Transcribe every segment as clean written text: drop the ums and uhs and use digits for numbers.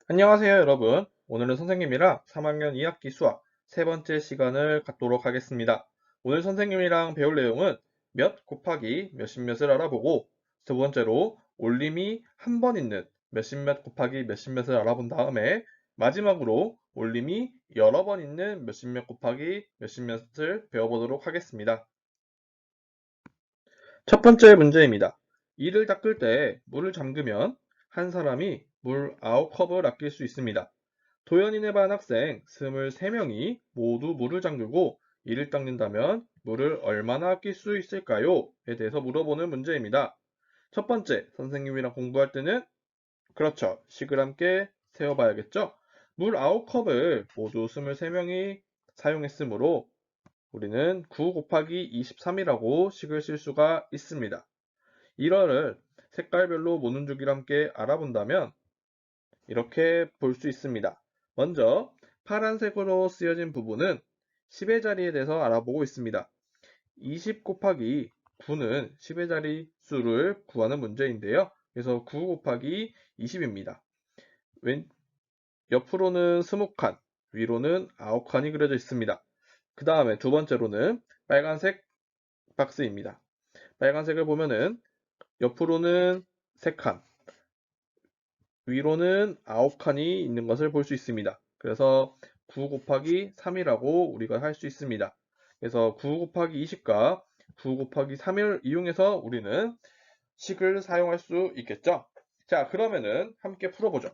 안녕하세요, 여러분. 오늘은 선생님이랑 3학년 2학기 수학 세 번째 시간을 갖도록 하겠습니다. 오늘 선생님이랑 배울 내용은 몇 곱하기 몇십 몇을 알아보고, 두 번째로 올림이 한 번 있는 몇십 몇 곱하기 몇십 몇을 알아본 다음에, 마지막으로 올림이 여러 번 있는 몇십 몇 곱하기 몇십 몇을 배워보도록 하겠습니다. 첫 번째 문제입니다. 이를 닦을 때 물을 잠그면 한 사람이 물 9컵을 아낄 수 있습니다. 도연인의 반 학생 23명이 모두 물을 잠그고 이를 닦는다면 물을 얼마나 아낄 수 있을까요? 에 대해서 물어보는 문제입니다. 첫 번째, 선생님이랑 공부할 때는 그렇죠. 식을 함께 세어봐야겠죠? 물 9컵을 모두 23명이 사용했으므로 우리는 9 곱하기 23이라고 식을 쓸 수가 있습니다. 이거를 색깔별로 모눈주기로 함께 알아본다면 이렇게 볼 수 있습니다. 먼저 파란색으로 쓰여진 부분은 10의 자리에 대해서 알아보고 있습니다. 20 곱하기 9는 10의 자리 수를 구하는 문제인데요. 그래서 9 곱하기 20입니다. 옆으로는 20칸, 위로는 9칸이 그려져 있습니다. 그 다음에 두 번째로는 빨간색 박스입니다. 빨간색을 보면은 옆으로는 3칸, 위로는 9칸이 있는 것을 볼 수 있습니다. 그래서 9 곱하기 3이라고 우리가 할 수 있습니다. 그래서 9 곱하기 20과 9 곱하기 3을 이용해서 우리는 식을 사용할 수 있겠죠? 자, 그러면은 함께 풀어보죠.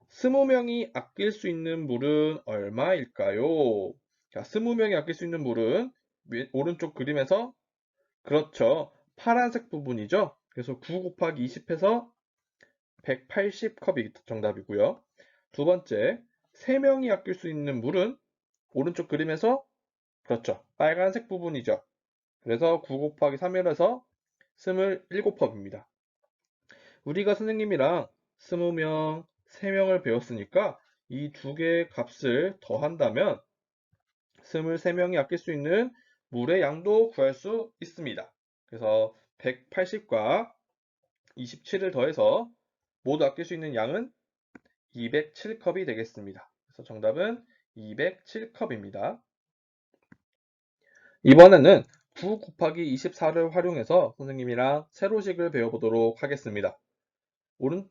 20명이 아낄 수 있는 물은 얼마일까요? 자, 20명이 아낄 수 있는 물은 오른쪽 그림에서 그렇죠. 파란색 부분이죠. 그래서 9 곱하기 20해서 180컵이 정답이고요. 두 번째, 3명이 아낄 수 있는 물은 오른쪽 그림에서 그렇죠. 빨간색 부분이죠. 그래서 9 곱하기 3이라서 27컵입니다. 우리가 선생님이랑 20명, 3명을 배웠으니까 이 두 개의 값을 더한다면 23명이 아낄 수 있는 물의 양도 구할 수 있습니다. 그래서 180과 27을 더해서 모두 아낄 수 있는 양은 207컵이 되겠습니다. 그래서 정답은 207컵입니다. 이번에는 9 곱하기 24를 활용해서 선생님이랑 세로식을 배워보도록 하겠습니다.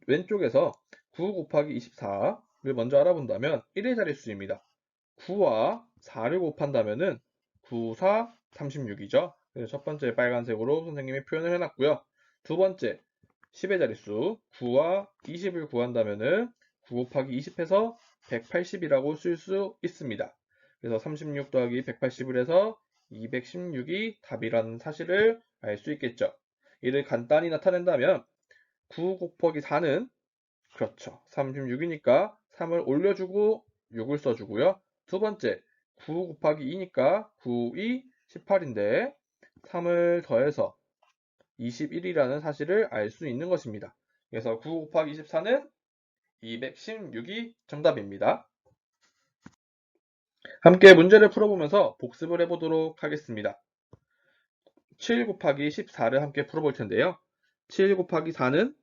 왼쪽에서 9 곱하기 24를 먼저 알아본다면 1의 자릿수입니다. 9와 4를 곱한다면 9, 4, 36이죠. 그래서 첫 번째 빨간색으로 선생님이 표현을 해놨고요. 두 번째 10의 자릿수 9와 20을 구한다면 9 곱하기 20해서 180이라고 쓸 수 있습니다. 그래서 36 더하기 180을 해서 216이 답이라는 사실을 알 수 있겠죠. 이를 간단히 나타낸다면 9 곱하기 4는 그렇죠. 36이니까 3을 올려주고 6을 써주고요. 두 번째 9 곱하기 2니까 9, 2, 18인데 3을 더해서 21이라는 사실을 알 수 있는 것입니다. 그래서 9 곱하기 24는 216이 정답입니다. 함께 문제를 풀어보면서 복습을 해보도록 하겠습니다. 7 곱하기 14를 함께 풀어볼 텐데요. 7 곱하기 4는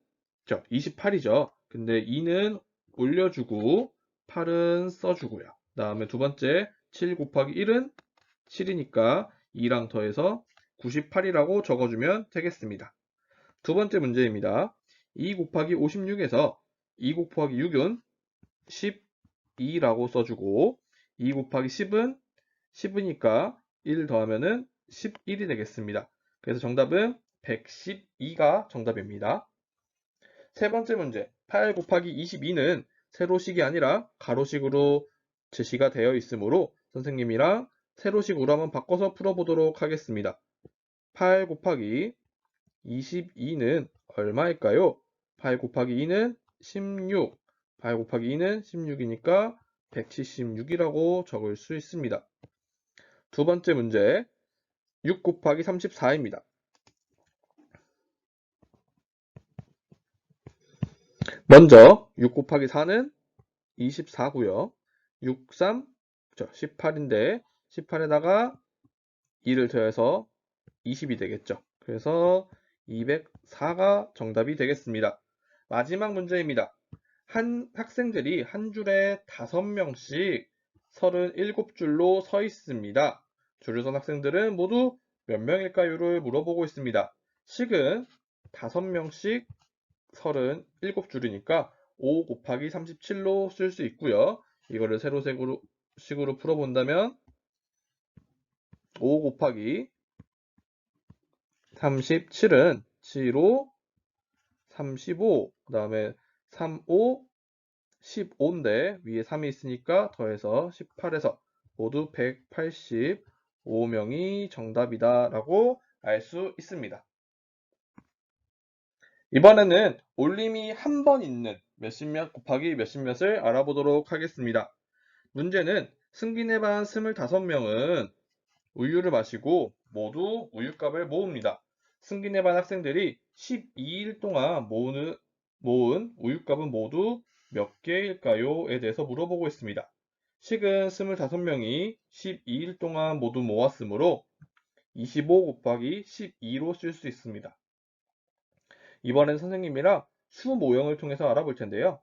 28이죠. 근데 2는 올려주고 8은 써주고요. 그 다음에 두 번째 7 곱하기 1은 7이니까 2랑 더해서 98이라고 적어주면 되겠습니다. 두 번째 문제입니다. 2 곱하기 56에서 2 곱하기 6은 12라고 써주고 2 곱하기 10은 10이니까 1 더하면은 11이 되겠습니다. 그래서 정답은 112가 정답입니다. 세 번째 문제 8 곱하기 22는 세로식이 아니라 가로식으로 제시가 되어 있으므로 선생님이랑 세로식으로 한번 바꿔서 풀어보도록 하겠습니다. 8 곱하기 22는 얼마일까요? 8 곱하기 2는 16, 8 곱하기 2는 16이니까 176이라고 적을 수 있습니다. 두 번째 문제 6 곱하기 34입니다. 먼저 6 곱하기 4는 24고요. 6, 3, 18인데 18에다가 2를 더해서 20이 되겠죠. 그래서 204가 정답이 되겠습니다. 마지막 문제입니다. 학생들이 한 줄에 5명씩 37줄로 서 있습니다. 줄을 선 학생들은 모두 몇 명일까요를 물어보고 있습니다. 식은 5명씩 37줄이니까 5 곱하기 37로 쓸 수 있고요. 이거를 세로식으로 풀어본다면 5 곱하기 37은 7호 35, 그 다음에 3, 5, 15인데 위에 3이 있으니까 더해서 18에서 모두 185명이 정답이다 라고 알 수 있습니다. 이번에는 올림이 한 번 있는 몇십몇 곱하기 몇십몇을 알아보도록 하겠습니다. 문제는 승빈의 반 25명은 우유를 마시고 모두 우유값을 모읍니다. 승빈의 반 학생들이 12일 동안 모은 우유값은 모두 몇 개일까요?에 대해서 물어보고 있습니다. 식은 25명이 12일 동안 모두 모았으므로 25 곱하기 12로 쓸 수 있습니다. 이번엔 선생님이랑 수 모형을 통해서 알아볼 텐데요.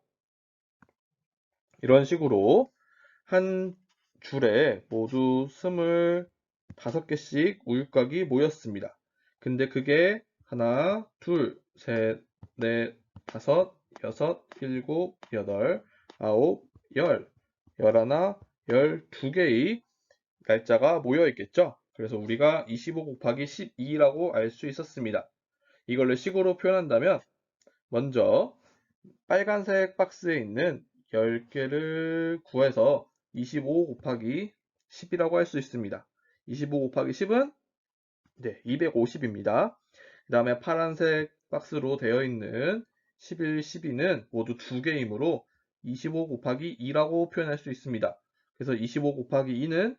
이런 식으로 한 줄에 모두 25개씩 우유곽이 모였습니다. 근데 그게 하나, 둘, 셋, 넷, 다섯, 여섯, 일곱, 여덟, 아홉, 열, 열하나, 12개의 날짜가 모여 있겠죠? 그래서 우리가 25 곱하기 12라고 알 수 있었습니다. 이걸로 식으로 표현한다면 먼저 빨간색 박스에 있는 10개를 구해서 25 곱하기 10이라고 할 수 있습니다. 25 곱하기 10은 250입니다. 그 다음에 파란색 박스로 되어 있는 11, 12는 모두 2개이므로 25 곱하기 2라고 표현할 수 있습니다. 그래서 25 곱하기 2는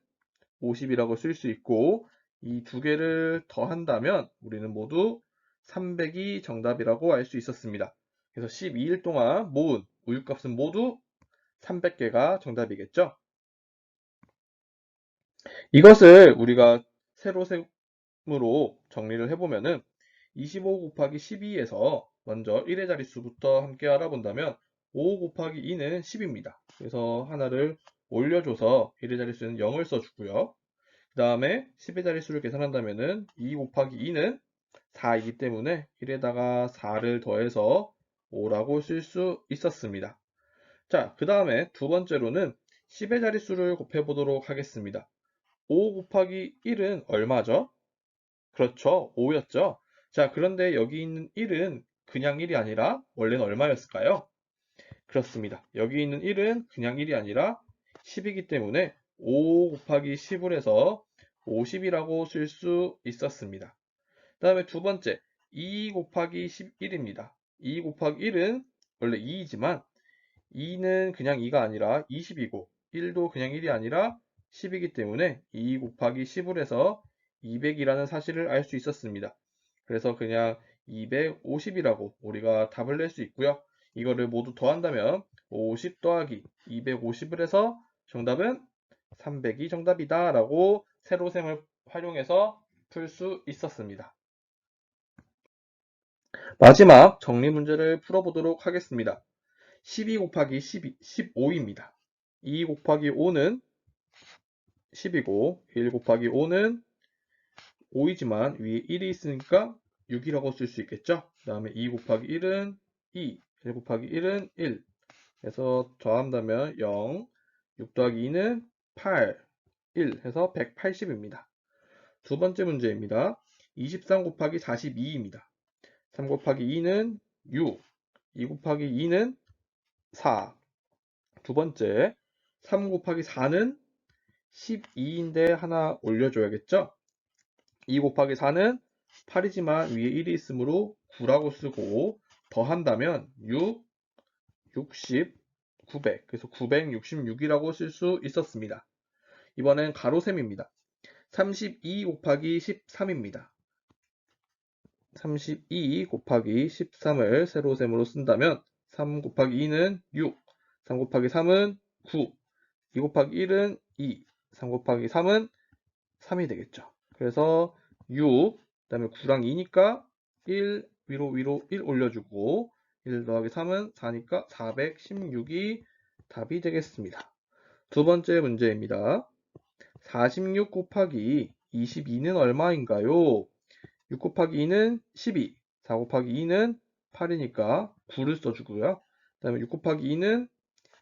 50이라고 쓸 수 있고 이 2개를 더한다면 우리는 모두 300이 정답이라고 알 수 있었습니다. 그래서 12일 동안 모은 우유값은 모두 300개가 정답이겠죠. 이것을 우리가 세로셈으로 정리를 해보면은 25 곱하기 12에서 먼저 1의 자릿수부터 함께 알아본다면 5 곱하기 2는 10입니다. 그래서 하나를 올려줘서 1의 자릿수는 0을 써주고요. 그 다음에 10의 자릿수를 계산한다면은 2 곱하기 2는 4이기 때문에 1에다가 4를 더해서 5라고 쓸 수 있었습니다. 자, 그 다음에 두 번째로는 10의 자릿수를 곱해보도록 하겠습니다. 5 곱하기 1은 얼마죠? 그렇죠, 5였죠. 자, 그런데 여기 있는 1은 그냥 1이 아니라 원래는 얼마였을까요? 그렇습니다. 여기 있는 1은 그냥 1이 아니라 10이기 때문에 5 곱하기 10을 해서 50이라고 쓸 수 있었습니다. 그 다음에 두 번째, 2 곱하기 11입니다. 2 곱하기 1은 원래 2이지만 2는 그냥 2가 아니라 20이고 1도 그냥 1이 아니라 10이기 때문에 2 곱하기 10을 해서 200이라는 사실을 알 수 있었습니다. 그래서 그냥 250이라고 우리가 답을 낼 수 있고요. 이거를 모두 더한다면 50 더하기 250을 해서 정답은 300이 정답이다 라고 세로셈을 활용해서 풀 수 있었습니다. 마지막 정리 문제를 풀어보도록 하겠습니다. 12 곱하기 15입니다. 2 곱하기 5는 10이고 1 곱하기 5는 5이지만 위에 1이 있으니까 6이라고 쓸 수 있겠죠. 그 다음에 2 곱하기 1은 2, 1 곱하기 1은 1 해서 더한다면 0, 6 더하기 2는 8, 1 해서 180입니다. 두 번째 문제입니다. 23 곱하기 42입니다. 3 곱하기 2는 6, 2 곱하기 2는 4. 두 번째, 3 곱하기 4는 12인데 하나 올려줘야겠죠? 2 곱하기 4는 8이지만 위에 1이 있으므로 9라고 쓰고 더한다면 6, 60, 900. 그래서 966이라고 쓸 수 있었습니다. 이번엔 가로셈입니다. 32 곱하기 13입니다. 32 곱하기 13을 세로셈으로 쓴다면 3 곱하기 2는 6, 3 곱하기 3은 9, 2 곱하기 1은 2, 3 곱하기 3은 3이 되겠죠. 그래서 6, 그 다음에 9랑 2니까 1, 위로 1 올려주고 1 더하기 3은 4니까 416이 답이 되겠습니다. 두 번째 문제입니다. 46 곱하기 22는 얼마인가요? 6 곱하기 2는 12, 4 곱하기 2는 8이니까 9를 써주고요. 그 다음에 6 곱하기 2는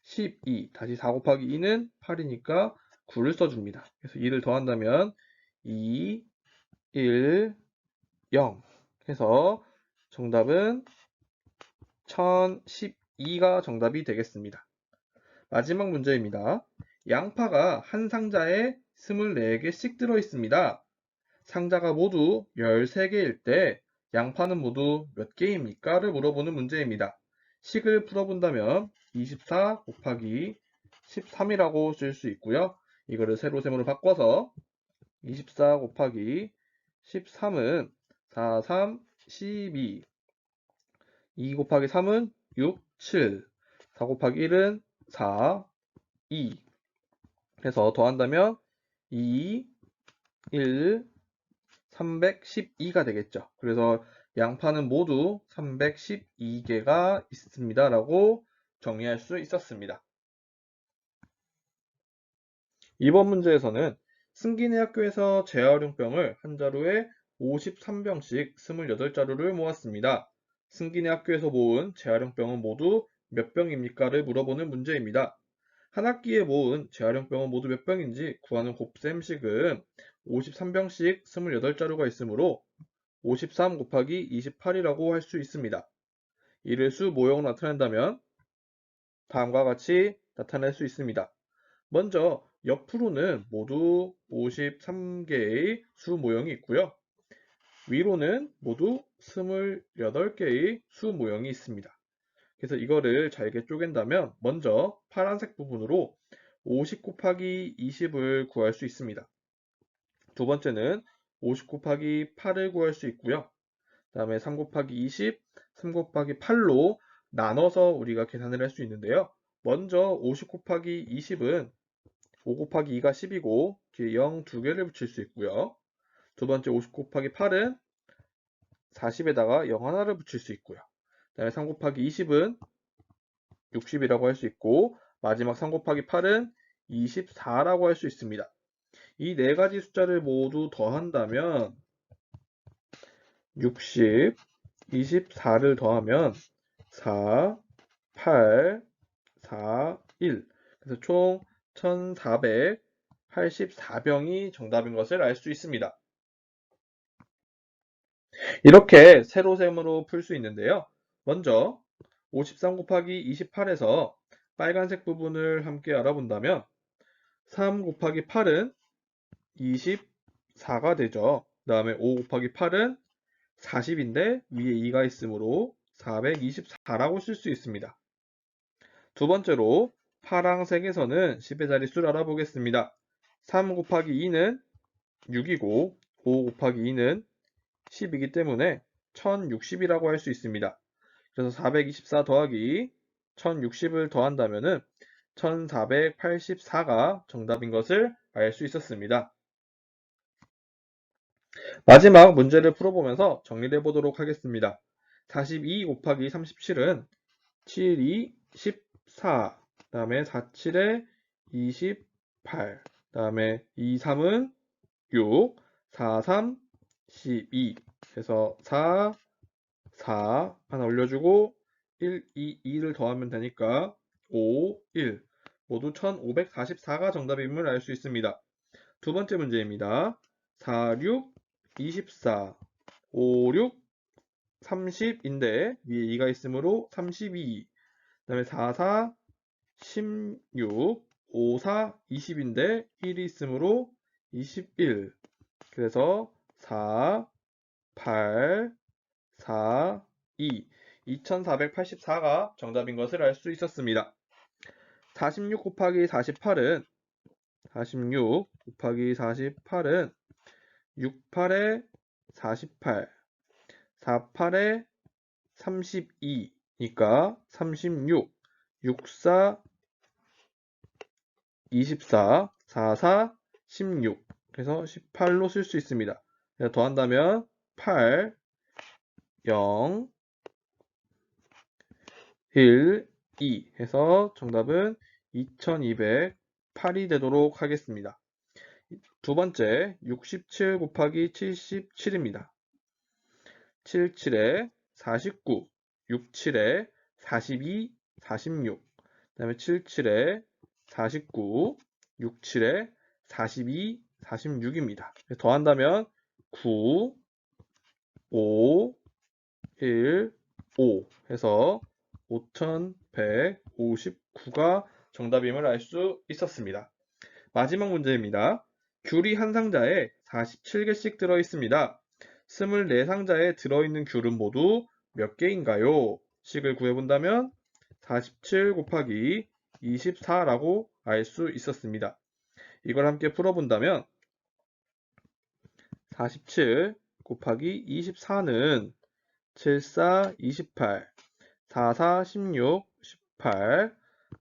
12, 다시 4 곱하기 2는 8이니까 9를 써줍니다. 그래서 2를 더한다면 2, 1, 0 해서 정답은 1012가 정답이 되겠습니다. 마지막 문제입니다. 양파가 한 상자에 24개씩 들어있습니다. 상자가 모두 13개일 때 양파는 모두 몇 개입니까? 를 물어보는 문제입니다. 식을 풀어본다면 24 곱하기 13이라고 쓸 수 있고요. 이거를 세로셈으로 바꿔서 24 곱하기 13은 4, 3, 12 2 곱하기 3은 6, 7 4 곱하기 1은 4, 2 해서 더한다면 2, 1, 312가 되겠죠. 그래서 양파는 모두 312개가 있습니다. 라고 정리할 수 있었습니다. 이번 문제에서는 승기네 학교에서 재활용병을 한 자루에 53병씩 28자루를 모았습니다. 승기네 학교에서 모은 재활용병은 모두 몇 병입니까?를 물어보는 문제입니다. 한 학기에 모은 재활용병은 모두 몇 병인지 구하는 곱셈식은 53병씩 28자루가 있으므로 53 곱하기 28이라고 할 수 있습니다. 이를 수 모형으로 나타낸다면 다음과 같이 나타낼 수 있습니다. 먼저 옆으로는 모두 53개의 수 모형이 있고요. 위로는 모두 28개의 수 모형이 있습니다. 그래서 이거를 잘게 쪼갠다면 먼저 파란색 부분으로 50 곱하기 20을 구할 수 있습니다. 두 번째는 50 곱하기 8을 구할 수 있고요. 그 다음에 3 곱하기 20, 3 곱하기 8로 나눠서 우리가 계산을 할 수 있는데요. 먼저 50 곱하기 20은 5 곱하기 2가 10이고 뒤에 0 2개를 붙일 수 있고요. 두 번째 50 곱하기 8은 40에다가 0 하나를 붙일 수 있고요. 그 다음에 3 곱하기 20은 60이라고 할 수 있고 마지막 3 곱하기 8은 24라고 할 수 있습니다. 이 네 가지 숫자를 모두 더한다면 60, 24를 더하면 4, 8, 4, 1 그래서 총 1484병이 정답인 것을 알 수 있습니다. 이렇게 세로셈으로 풀 수 있는데요. 먼저 53 곱하기 28에서 빨간색 부분을 함께 알아본다면 3 곱하기 8은 24가 되죠. 그 다음에 5 곱하기 8은 40인데 위에 2가 있으므로 424라고 쓸 수 있습니다. 두 번째로 파란색에서는 10의 자릿수를 알아보겠습니다. 3 곱하기 2는 6이고 5 곱하기 2는 10이기 때문에 1060이라고 할 수 있습니다. 그래서 424 더하기 1060을 더한다면 1484가 정답인 것을 알 수 있었습니다. 마지막 문제를 풀어보면서 정리를 해보도록 하겠습니다. 42 곱하기 37은 7, 2, 14, 그 다음에 4, 7에 28, 그 다음에 2, 3은 6, 4, 3, 12, 그래서 4, 4 하나 올려주고 1, 2, 2를 더하면 되니까 5, 1 모두 1544가 정답임을 알 수 있습니다. 두 번째 문제입니다. 4, 6, 24, 5, 6, 30인데 위에 2가 있으므로 32, 그 다음에 4, 4, 16, 5, 4, 20인데 1이 있으므로 21, 그래서 4, 8, 4, 2, 2484가 정답인 것을 알 수 있었습니다. 46 곱하기 48은 68에 48, 48에 32니까 36, 64, 24, 44, 16 그래서 18로 쓸 수 있습니다. 그래서 더한다면 8, 0, 1, 2 해서 정답은 2208이 되도록 하겠습니다. 두 번째, 67 곱하기 77입니다. 77에 49, 67에 42, 46, 그 다음에 77에 49, 67에 42, 46입니다. 더한다면 9, 5, 1, 5 해서 5159가 정답임을 알 수 있었습니다. 마지막 문제입니다. 귤이 한 상자에 47개씩 들어있습니다. 24상자에 들어있는 귤은 모두 몇 개인가요? 식을 구해본다면 47 곱하기 24라고 알 수 있었습니다. 이걸 함께 풀어본다면 47 곱하기 24는 74, 28, 44, 16, 18,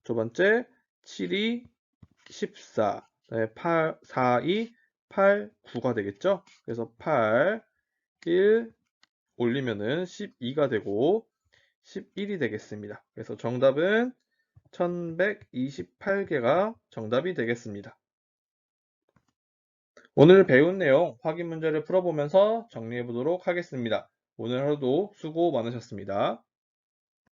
두 번째 72, 14, 8, 42, 8, 9가 되겠죠? 그래서 8, 1 올리면은 12가 되고 11이 되겠습니다. 그래서 정답은 1128개가 정답이 되겠습니다. 오늘 배운 내용 확인 문제를 풀어보면서 정리해 보도록 하겠습니다. 오늘 하루도 수고 많으셨습니다.